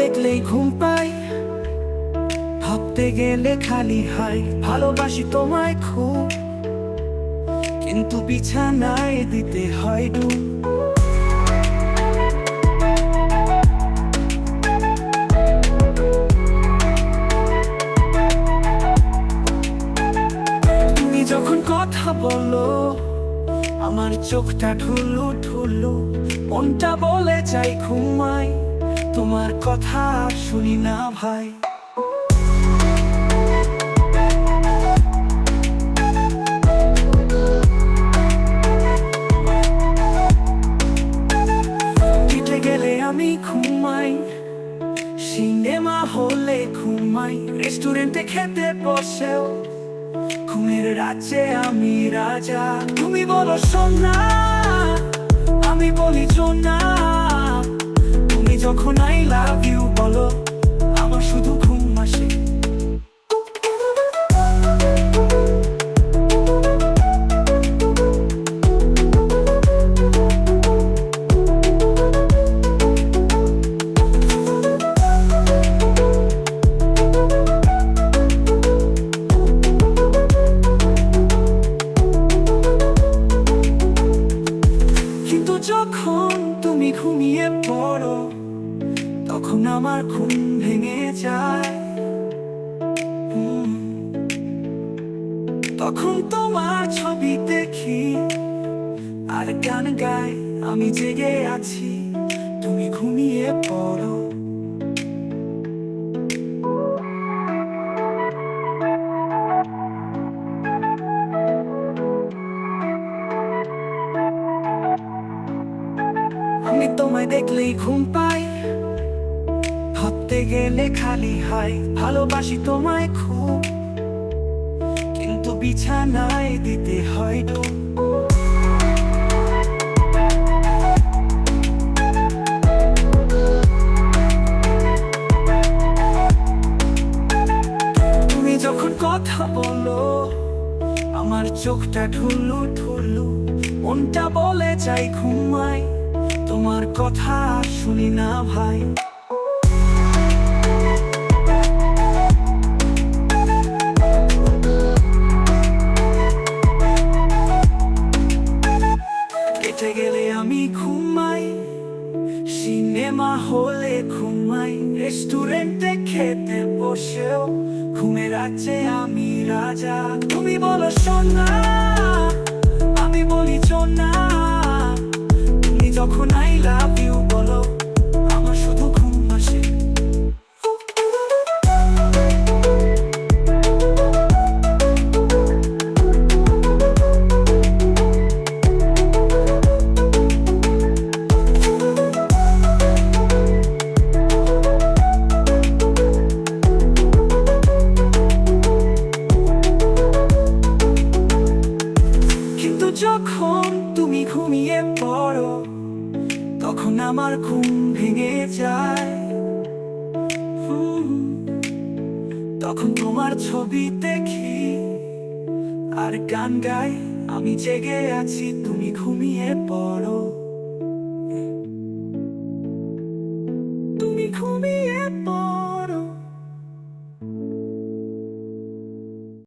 দেখলেই ঘুম পাই, ভাবতে গেলে খালি হয় ভালোবাসি তোমায় খুব, কিন্তু বিছানায় দিতে হয় ডুব। তুমি যখন কথা বলো আমার চোখটা ঢুলু ঢুলু, মনটা বলে যাই ঘুমাই, তোমার কথা শুনি না ভাই। কেটে গেলে আমি ঘুমাই, সিনেমা হলে ঘুমাই, রেস্টুরেন্টে খেতে বসেও ঘুমের রাজ্যে আমি রাজা। তুমি বলো সোনা, আমি বলি জোনা, তুমি যখন আই লাভ ইউ বলো আমার শুধু ঘুম আসে। কিন্তু যখন তুমি ঘুমিয়ে পড়ো তখন আমার ঘুম ভেঙে যায়। তখন তোমার ছবি দেখি আর গান গাই, আমি জেগে আছি তুমি ঘুমিয়ে পড়ো। আমি তোমায় দেখলেই ঘুম পাই, ভাবতে গেলে খালি হয় ভালোবাসি তোমায় খুব, কিন্তু বিছানায় দিতে হয় ডুব। তুমি যখন কথা বলো আমার চোখটা ঢুলু ঢুলু, মনটা বলে যাই ঘুমাই, তোমার কথা শুনি না ভাই। কেটে গেলে আমি ঘুমাই, সিনেমা হলে ঘুমাই, রেস্টুরেন্টে খেতে বসেও ঘুমের রাজ্যে আমি রাজা। তুমি বলো সোনা, আমি বলি জোনা, তুমি যখন আই লাভ ইউ বলো আমার শুধু ঘুম আসে। কিন্তু যখন তুমি ঘুমিয়ে পড়ো তখন আমার ঘুম ভেঙে যায়। তখন তোমার ছবি দেখি আর গান গাই, আমি জেগে আছি তুমি ঘুমিয়ে পড়ো।